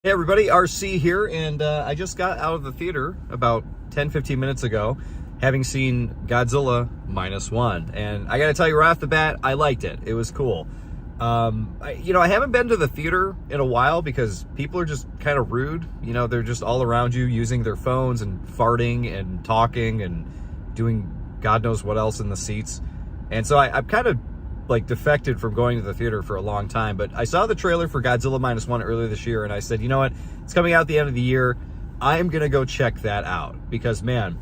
Hey everybody, RC here, and I just got out of the theater about 10-15 minutes ago, having seen Godzilla Minus One. And I gotta tell you right off the bat, I liked it. It was cool. I haven't been to the theater in a while because people are just kind of rude. You know, they're just all around you using their phones and farting and talking and doing God knows what else in the seats. And so I'm kind of like defected from going to the theater for a long time, but I saw the trailer for Godzilla Minus One earlier this year, and I said, you know what, it's coming out at the end of the year. I'm gonna go check that out because, man,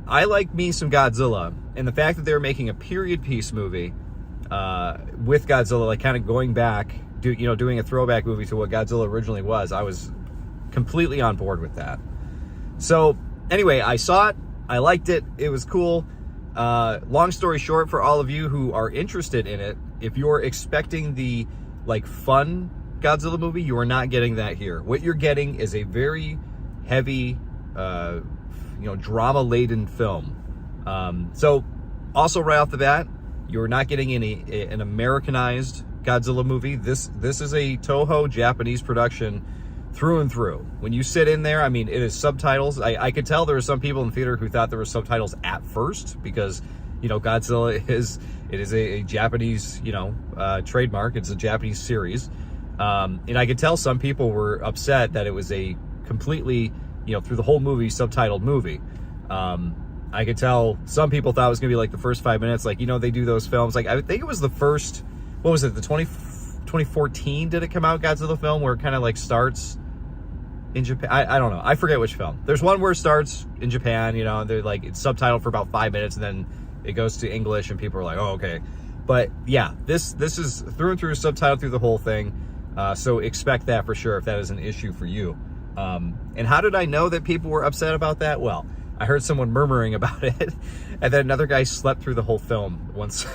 I like me some Godzilla, and the fact that they're making a period piece movie with Godzilla, like kind of going back, doing a throwback movie to what Godzilla originally was, I was completely on board with that. So anyway, I saw it, I liked it, it was cool. Long story short, for all of you who are interested in it, if you're expecting the fun Godzilla movie, you are not getting that here. What you're getting is a very heavy, drama-laden film. So also right off the bat, you're not getting an Americanized Godzilla movie. This is a Toho Japanese production through and through. When you sit in there, I mean, it is subtitles. I could tell there were some people in the theater who thought there were subtitles at first because, Godzilla is a Japanese, trademark. It's a Japanese series. And I could tell some people were upset that it was a completely, through the whole movie, subtitled movie. I could tell some people thought it was going to be like the first 5 minutes, they do those films. I think it was the first, what was it, the 2014 did it come out, Godzilla film, where it kind of starts in Japan? I don't know. I forget which film. There's one where it starts in Japan, they're it's subtitled for about 5 minutes and then it goes to English and people are like, oh, okay. But yeah, this is through and through subtitled through the whole thing. So expect that for sure if that is an issue for you. And how did I know that people were upset about that? Well, I heard someone murmuring about it and then another guy slept through the whole film once.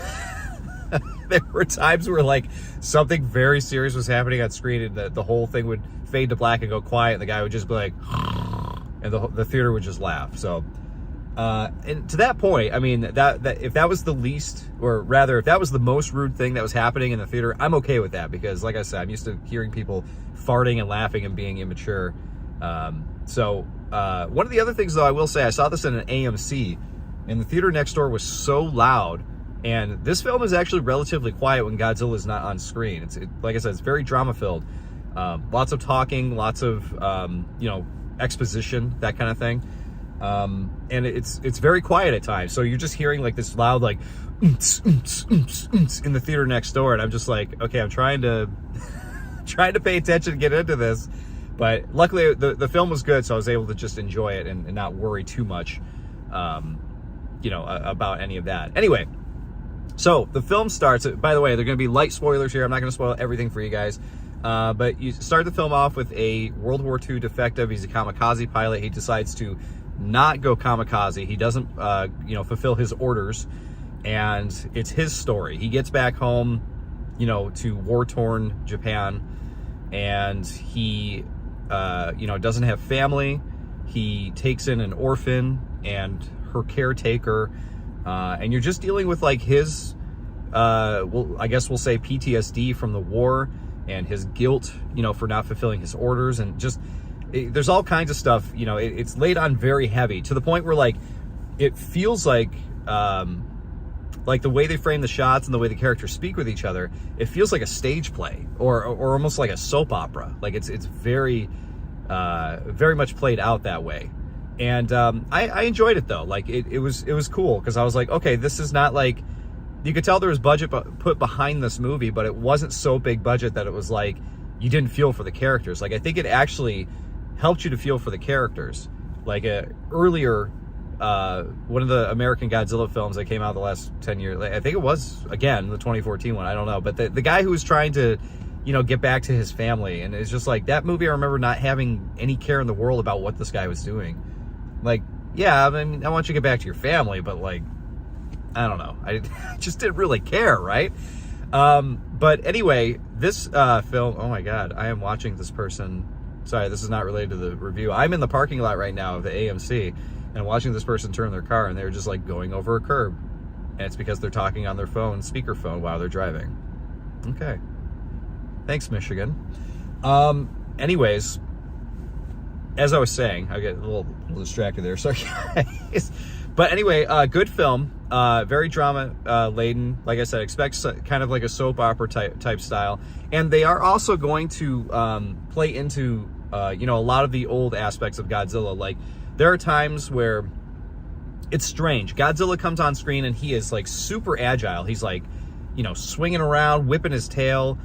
There were times where something very serious was happening on screen and the whole thing would fade to black and go quiet and the guy would just be like, and the theater would just laugh. So, and to that point, I mean, that if that was the least, or rather, if that was the most rude thing that was happening in the theater, I'm okay with that because, like I said, I'm used to hearing people farting and laughing and being immature. One of the other things, though, I will say, I saw this in an AMC, and the theater next door was so loud. And this film is actually relatively quiet when Godzilla is not on screen. Like I said, it's very drama-filled. Lots of talking, lots of, exposition, that kind of thing. And it's very quiet at times. So you're just hearing this loud, in the theater next door. And I'm just like, okay, I'm trying to pay attention and get into this. But luckily, the film was good, so I was able to just enjoy it and not worry too much, about any of that. Anyway. So the film starts, by the way, they're going to be light spoilers here. I'm not going to spoil everything for you guys. But you start the film off with a World War II defective. He's a kamikaze pilot. He decides to not go kamikaze. He doesn't, fulfill his orders. And it's his story. He gets back home, to war-torn Japan. And he, doesn't have family. He takes in an orphan and her caretaker. And you're just dealing with his, I guess we'll say PTSD from the war and his guilt, for not fulfilling his orders, and just there's all kinds of stuff. It's laid on very heavy to the point where it feels like the way they frame the shots and the way the characters speak with each other, it feels like a stage play or almost like a soap opera. It's very, very much played out that way. And I enjoyed it though. It was cool because I was like, okay, this is not you could tell there was budget put behind this movie, but it wasn't so big budget that it was you didn't feel for the characters. I think it actually helped you to feel for the characters. Earlier, one of the American Godzilla films that came out the last 10 years, I think it was, again, the 2014 one, I don't know, but the guy who was trying to, get back to his family, and it's just that movie, I remember not having any care in the world about what this guy was doing. Yeah, I mean, I want you to get back to your family, but I don't know. I just didn't really care, right? But anyway, this film, oh my God, I am watching this person. Sorry, this is not related to the review. I'm in the parking lot right now of the AMC and watching this person turn their car, and they're just going over a curb. And it's because they're talking on their phone, speakerphone, while they're driving. Okay. Thanks, Michigan. anyways, as I was saying, I get a little distracted there, sorry guys. But anyway, good film, very drama laden. Like I said, expect kind of like a soap opera type style. And they are also going to play into, you know, a lot of the old aspects of Godzilla. Like, there are times where it's strange. Godzilla comes on screen and he is like super agile. He's like, you know, swinging around, whipping his tail.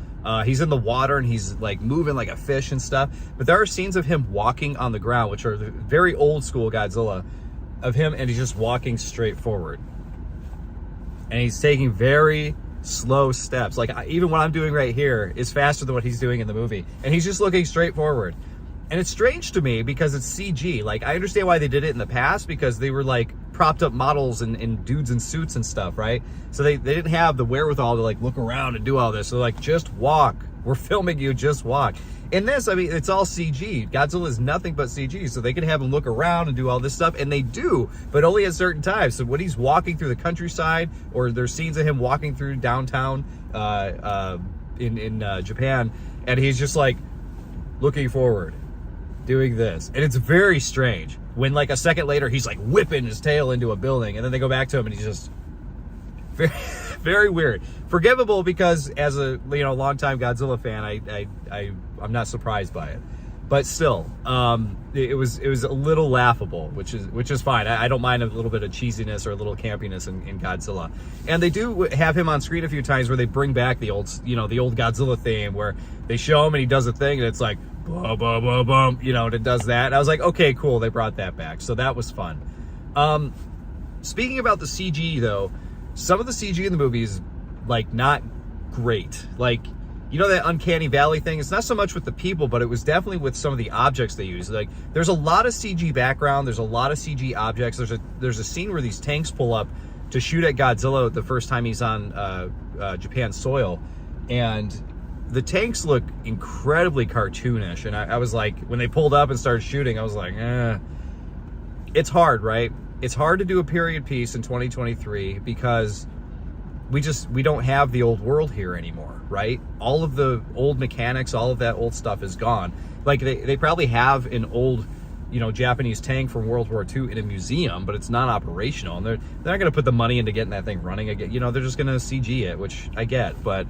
He's in the water and he's like moving like a fish and stuff. But there are scenes of him walking on the ground, which are the very old school Godzilla, of him, and he's just walking straight forward. And he's taking very slow steps. Like, even what I'm doing right here is faster than what he's doing in the movie. And he's just looking straight forward. And it's strange to me because it's CG. Like, I understand why they did it in the past, because they were like propped up models and dudes in suits and stuff, right? So they didn't have the wherewithal to like look around and do all this. So like, just walk. We're filming you, just walk. In this, I mean, it's all CG. Godzilla is nothing but CG, so they can have him look around and do all this stuff, and they do, but only at certain times. So when he's walking through the countryside, or there's scenes of him walking through downtown in Japan, and he's just like looking forward, doing this. And it's very strange when like a second later, he's like whipping his tail into a building, and then they go back to him and he's just very, very weird. Forgivable, because as a, you know, longtime Godzilla fan, I'm not surprised by it. But still, it was a little laughable, which is fine. I don't mind a little bit of cheesiness or a little campiness in Godzilla. And they do have him on screen a few times where they bring back the old, you know, the old Godzilla theme, where they show him and he does a thing and it's like bum bum bum bum, you know, and it does that. And I was like, okay, cool, they brought that back, so that was fun. Speaking about the CG though, some of the CG in the movie is like not great. Like, you know, that uncanny valley thing, it's not so much with the people, but it was definitely with some of the objects they use. Like, there's a lot of CG background, there's a lot of CG objects. There's a scene where these tanks pull up to shoot at Godzilla the first time he's on Japan's soil, and the tanks look incredibly cartoonish. And I was like, when they pulled up and started shooting, I was like, it's hard, right? It's hard to do a period piece in 2023 because we don't have the old world here anymore, right? All of the old mechanics, all of that old stuff is gone. Like, they probably have an old, you know, Japanese tank from World War II in a museum, but it's not operational, and they're not going to put the money into getting that thing running again. You know, they're just going to CG it, which I get, but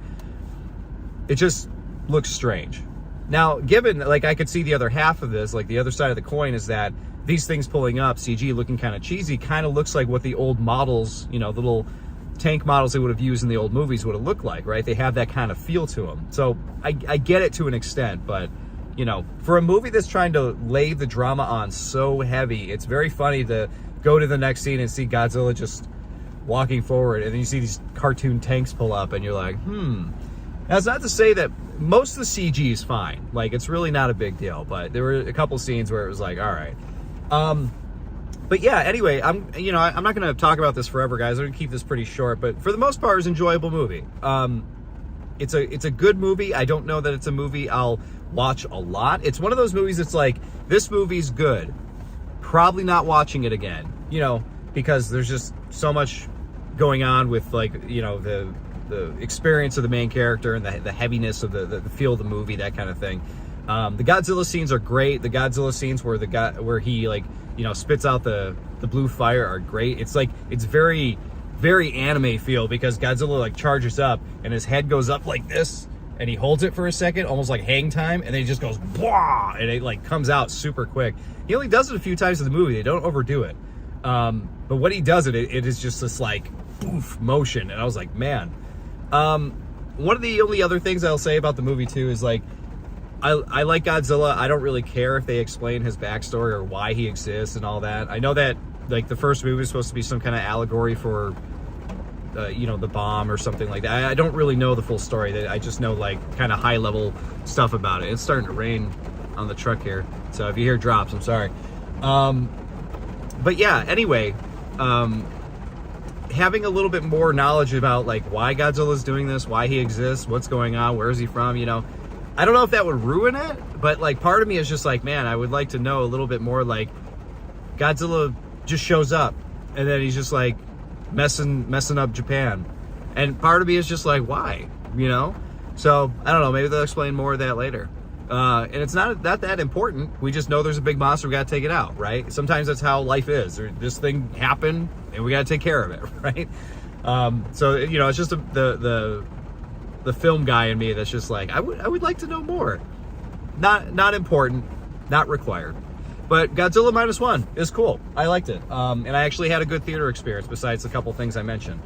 it just looks strange. Now, given, like, I could see the other half of this, like the other side of the coin is that these things pulling up, CG looking kind of cheesy, kind of looks like what the old models, you know, the little tank models they would have used in the old movies would have looked like, right? They have that kind of feel to them. So I get it to an extent, but, you know, for a movie that's trying to lay the drama on so heavy, it's very funny to go to the next scene and see Godzilla just walking forward, and then you see these cartoon tanks pull up, and you're like, That's not to say that most of the CG is fine. Like, it's really not a big deal, but there were a couple scenes where it was like, all right. But yeah, anyway, I'm not going to talk about this forever, guys. I'm going to keep this pretty short, but for the most part, it's an enjoyable movie. It's a good movie. I don't know that it's a movie I'll watch a lot. It's one of those movies that's like, this movie's good, probably not watching it again, you know, because there's just so much going on with, like, you know, the experience of the main character and the heaviness of the feel of the movie, that kind of thing. The Godzilla scenes are great. The Godzilla scenes where he, like, you know, spits out the blue fire are great. It's like, it's very, very anime feel, because Godzilla like charges up and his head goes up like this and he holds it for a second, almost like hang time, and then he just goes blah, and it like comes out super quick. He only does it a few times in the movie. They don't overdo it. But when he does it, it is just this like poof motion, and I was like, man. One of the only other things I'll say about the movie too is, like, I like Godzilla. I don't really care if they explain his backstory or why he exists and all that. I know that, like, the first movie was supposed to be some kind of allegory for, you know, the bomb or something like that. I don't really know the full story. I just know, like, kind of high level stuff about it. It's starting to rain on the truck here, so if you hear drops, I'm sorry. But yeah, anyway, having a little bit more knowledge about, like, why Godzilla's doing this, why he exists, what's going on, where is he from, you know, I don't know if that would ruin it, but, like, part of me is just like, man, I would like to know a little bit more. Like, Godzilla just shows up and then he's just like messing up Japan, and part of me is just like, why, you know? So I don't know, maybe they'll explain more of that later. And it's not that important. We just know there's a big monster. We got to take it out, right? Sometimes that's how life is. This thing happened, and we got to take care of it, right? So you know, it's just the film guy in me that's just like, I would like to know more. Not important, not required. But Godzilla Minus One is cool. I liked it, and I actually had a good theater experience besides the couple things I mentioned.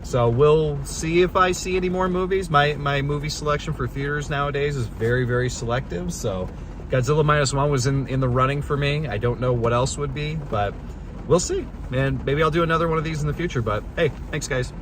So we'll see if I see any more movies. My movie selection for theaters nowadays is very, very selective. So Godzilla Minus One was in the running for me. I don't know what else would be, but we'll see. And maybe I'll do another one of these in the future. But hey, thanks guys.